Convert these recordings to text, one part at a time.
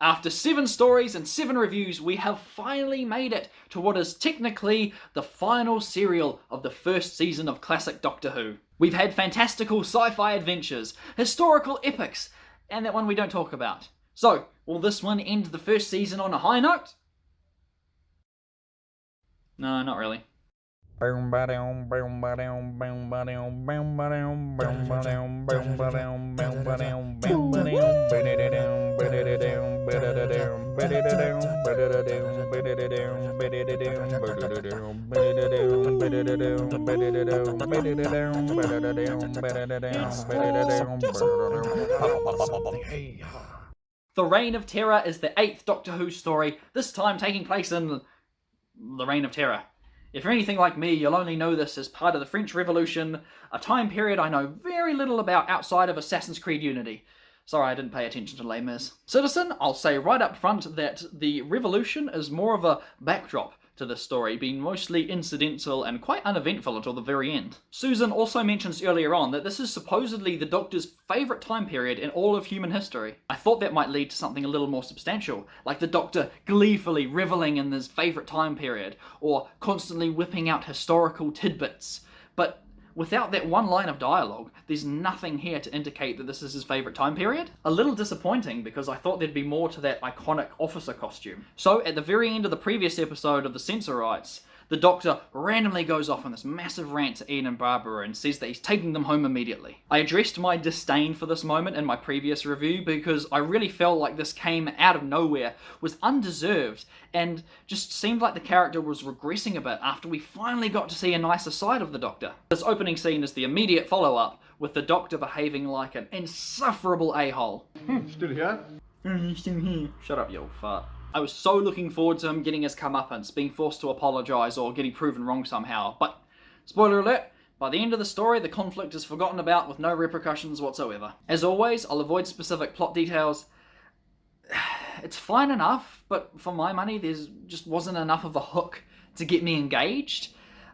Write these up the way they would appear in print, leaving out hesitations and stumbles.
After 7 stories and 7 reviews, we have finally made it to what is technically the final serial of the first season of classic Doctor Who. We've had fantastical sci-fi adventures, historical epics, and that one we don't talk about. So, will this one end the first season on a high note? No, not really. The Reign of Terror is the 8th Doctor Who story, this time taking place in the Reign of Terror. If you're anything like me, you'll only know this as part of the French Revolution, a time period I know very little about outside of Assassin's Creed Unity. Sorry, I didn't pay attention to Les Mis. Citizen, I'll say right up front that the Revolution is more of a backdrop to this story, being mostly incidental and quite uneventful until the very end. Susan also mentions earlier on that this is supposedly the Doctor's favourite time period in all of human history. I thought that might lead to something a little more substantial, like the Doctor gleefully reveling in his favourite time period, or constantly whipping out historical tidbits. But without that one line of dialogue, there's nothing here to indicate that this is his favourite time period. A little disappointing, because I thought there'd be more to that iconic officer costume. So, at the very end of the previous episode of The Censorites, the Doctor randomly goes off on this massive rant to Ian and Barbara and says that he's taking them home immediately. I addressed my disdain for this moment in my previous review because I really felt like this came out of nowhere, was undeserved, and just seemed like the character was regressing a bit after we finally got to see a nicer side of the Doctor. This opening scene is the immediate follow-up, with the Doctor behaving like an insufferable a-hole. Still here? Still here. Shut up, you old fart. I was so looking forward to him getting his comeuppance, being forced to apologise or getting proven wrong somehow, but, spoiler alert, by the end of the story the conflict is forgotten about with no repercussions whatsoever. As always, I'll avoid specific plot details. It's fine enough, but for my money there's just wasn't enough of a hook to get me engaged.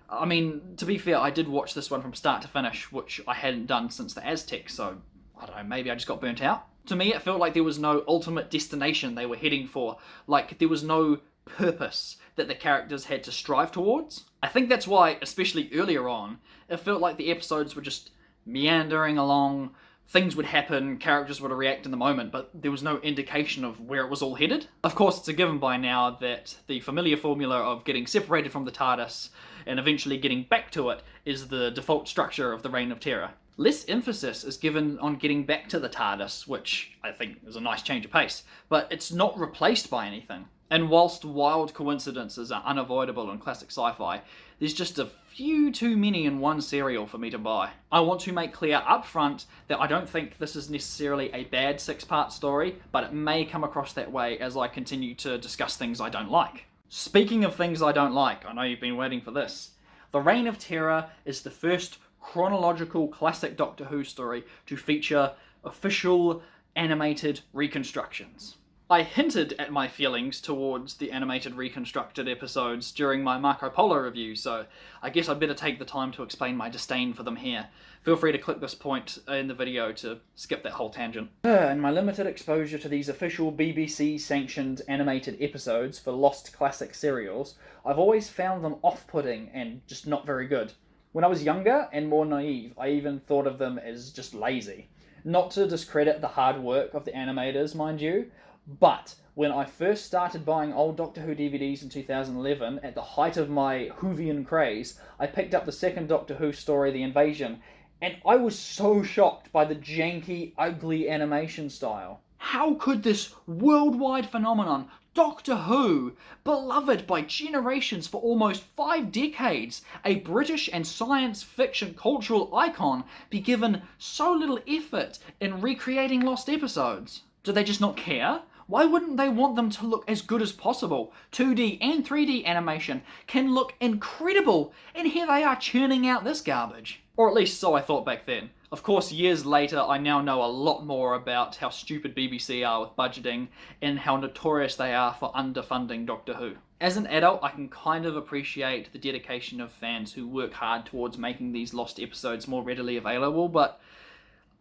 I mean, to be fair, I did watch this one from start to finish, which I hadn't done since the Aztec, so I don't know, maybe I just got burnt out. To me, it felt like there was no ultimate destination they were heading for, like there was no purpose that the characters had to strive towards. I think that's why, especially earlier on, it felt like the episodes were just meandering along, things would happen, characters would react in the moment, but there was no indication of where it was all headed. Of course, it's a given by now that the familiar formula of getting separated from the TARDIS and eventually getting back to it is the default structure of the Reign of Terror. Less emphasis is given on getting back to the TARDIS, which I think is a nice change of pace, but it's not replaced by anything. And whilst wild coincidences are unavoidable in classic sci-fi, there's just a few too many in one serial for me to buy. I want to make clear up front that I don't think this is necessarily a bad 6-part story, but it may come across that way as I continue to discuss things I don't like. Speaking of things I don't like, I know you've been waiting for this. The Reign of Terror is the first chronological classic Doctor Who story to feature official animated reconstructions. I hinted at my feelings towards the animated reconstructed episodes during my Marco Polo review, so I guess I'd better take the time to explain my disdain for them here. Feel free to click this point in the video to skip that whole tangent. In my limited exposure to these official BBC-sanctioned animated episodes for lost classic serials, I've always found them off-putting and just not very good. When I was younger and more naive, I even thought of them as just lazy. Not to discredit the hard work of the animators, mind you, but when I first started buying old Doctor Who DVDs in 2011, at the height of my Whovian craze, I picked up the second Doctor Who story, The Invasion, and I was so shocked by the janky, ugly animation style. How could this worldwide phenomenon, Doctor Who, beloved by generations for almost 5 decades, a British and science fiction cultural icon, be given so little effort in recreating lost episodes? Do they just not care? Why wouldn't they want them to look as good as possible? 2D and 3D animation can look incredible, and here they are churning out this garbage. Or at least so I thought back then. Of course, years later, I now know a lot more about how stupid BBC are with budgeting and how notorious they are for underfunding Doctor Who. As an adult, I can kind of appreciate the dedication of fans who work hard towards making these lost episodes more readily available, but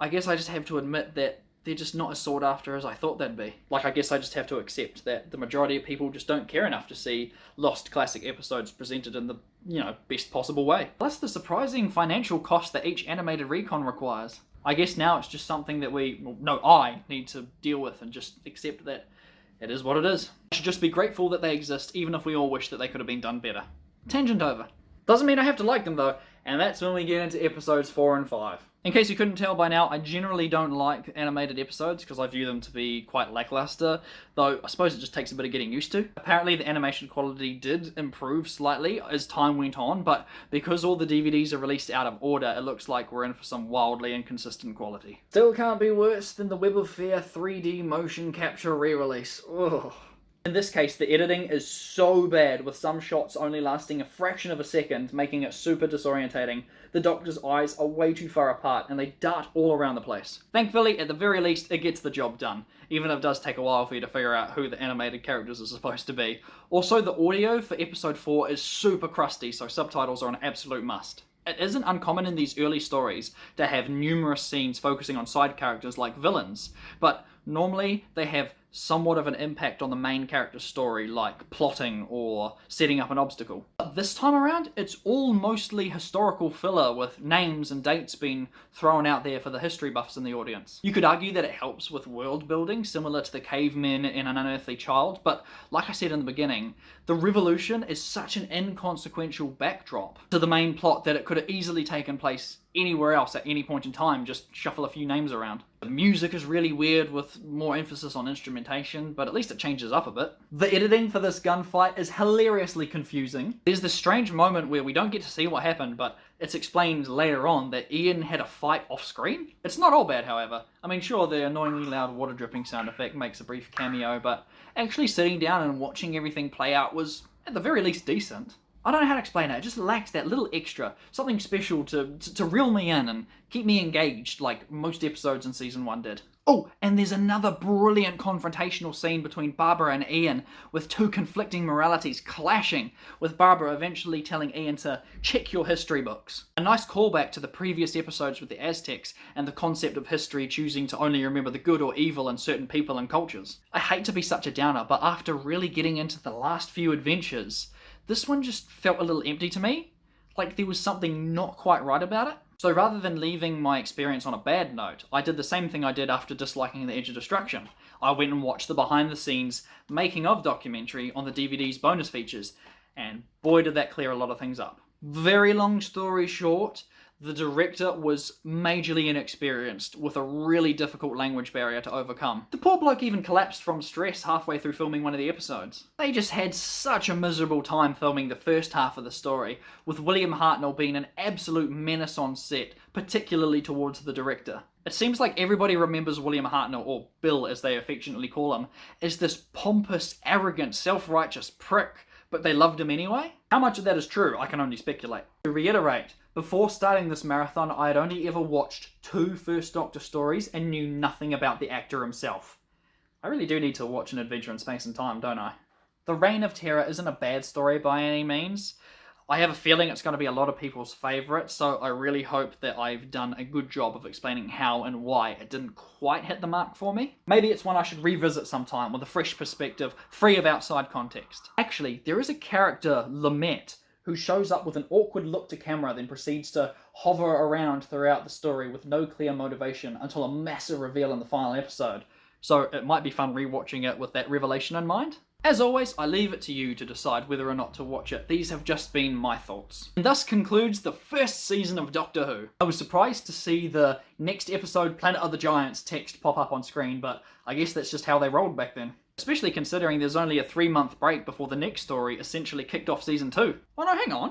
I guess I just have to admit that they're just not as sought after as I thought they'd be. Like, I guess I just have to accept that the majority of people just don't care enough to see lost classic episodes presented in the, best possible way. Plus the surprising financial cost that each animated recon requires. I guess now it's just something that I need to deal with and just accept that it is what it is. I should just be grateful that they exist, even if we all wish that they could have been done better. Tangent over. Doesn't mean I have to like them though, and that's when we get into episodes 4 and 5. In case you couldn't tell by now, I generally don't like animated episodes because I view them to be quite lackluster, though I suppose it just takes a bit of getting used to. Apparently the animation quality did improve slightly as time went on, but because all the DVDs are released out of order, it looks like we're in for some wildly inconsistent quality. Still can't be worse than the Web of Fear 3D motion capture re-release. Ugh. In this case, the editing is so bad, with some shots only lasting a fraction of a second, making it super disorientating. The Doctor's eyes are way too far apart, and they dart all around the place. Thankfully, at the very least, it gets the job done, even if it does take a while for you to figure out who the animated characters are supposed to be. Also, the audio for episode 4 is super crusty, so subtitles are an absolute must. It isn't uncommon in these early stories to have numerous scenes focusing on side characters like villains, but normally they have somewhat of an impact on the main character's story, like plotting or setting up an obstacle. But this time around, it's all mostly historical filler with names and dates being thrown out there for the history buffs in the audience. You could argue that it helps with world building, similar to the cavemen in An Unearthly Child, but like I said in the beginning, the revolution is such an inconsequential backdrop to the main plot that it could have easily taken place anywhere else at any point in time, just shuffle a few names around. The music is really weird with more emphasis on instrumentation, but at least it changes up a bit. The editing for this gunfight is hilariously confusing. There's this strange moment where we don't get to see what happened, but it's explained later on that Ian had a fight off screen. It's not all bad, however. I mean, sure, the annoyingly loud water dripping sound effect makes a brief cameo, but actually sitting down and watching everything play out was, at the very least, decent. I don't know how to explain it, it just lacks that little extra, something special to reel me in and keep me engaged like most episodes in Season 1 did. Oh, and there's another brilliant confrontational scene between Barbara and Ian, with two conflicting moralities clashing, with Barbara eventually telling Ian to check your history books. A nice callback to the previous episodes with the Aztecs and the concept of history choosing to only remember the good or evil in certain people and cultures. I hate to be such a downer, but after really getting into the last few adventures, this one just felt a little empty to me, like there was something not quite right about it. So rather than leaving my experience on a bad note, I did the same thing I did after disliking The Edge of Destruction. I went and watched the behind the scenes making of documentary on the DVD's bonus features, and boy did that clear a lot of things up. Very long story short, the director was majorly inexperienced, with a really difficult language barrier to overcome. The poor bloke even collapsed from stress halfway through filming one of the episodes. They just had such a miserable time filming the first half of the story, with William Hartnell being an absolute menace on set, particularly towards the director. It seems like everybody remembers William Hartnell, or Bill as they affectionately call him, as this pompous, arrogant, self-righteous prick, but they loved him anyway? How much of that is true, I can only speculate. To reiterate, before starting this marathon, I had only ever watched 2 First Doctor stories and knew nothing about the actor himself. I really do need to watch An Adventure in Space and Time, don't I? The Reign of Terror isn't a bad story by any means. I have a feeling it's going to be a lot of people's favourite, so I really hope that I've done a good job of explaining how and why it didn't quite hit the mark for me. Maybe it's one I should revisit sometime with a fresh perspective, free of outside context. Actually, there is a character, Lamette, who shows up with an awkward look to camera, then proceeds to hover around throughout the story with no clear motivation until a massive reveal in the final episode. So it might be fun rewatching it with that revelation in mind. As always, I leave it to you to decide whether or not to watch it. These have just been my thoughts. And thus concludes the first season of Doctor Who. I was surprised to see the next episode Planet of the Giants text pop up on screen, but I guess that's just how they rolled back then. Especially considering there's only a 3-month break before the next story essentially kicked off season 2. Oh no, hang on.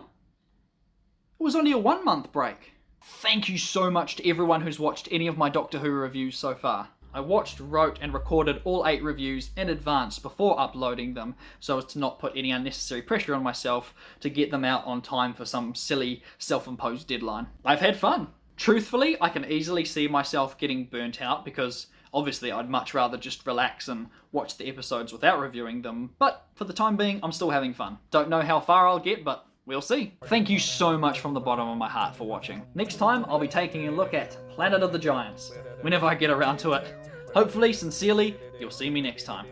It was only a 1-month break. Thank you so much to everyone who's watched any of my Doctor Who reviews so far. I watched, wrote and recorded all 8 reviews in advance before uploading them, so as to not put any unnecessary pressure on myself to get them out on time for some silly self-imposed deadline. I've had fun. Truthfully, I can easily see myself getting burnt out because obviously I'd much rather just relax and watch the episodes without reviewing them, but for the time being, I'm still having fun. Don't know how far I'll get, but we'll see. Thank you so much from the bottom of my heart for watching. Next time, I'll be taking a look at Planet of the Giants, whenever I get around to it. Hopefully, sincerely, you'll see me next time.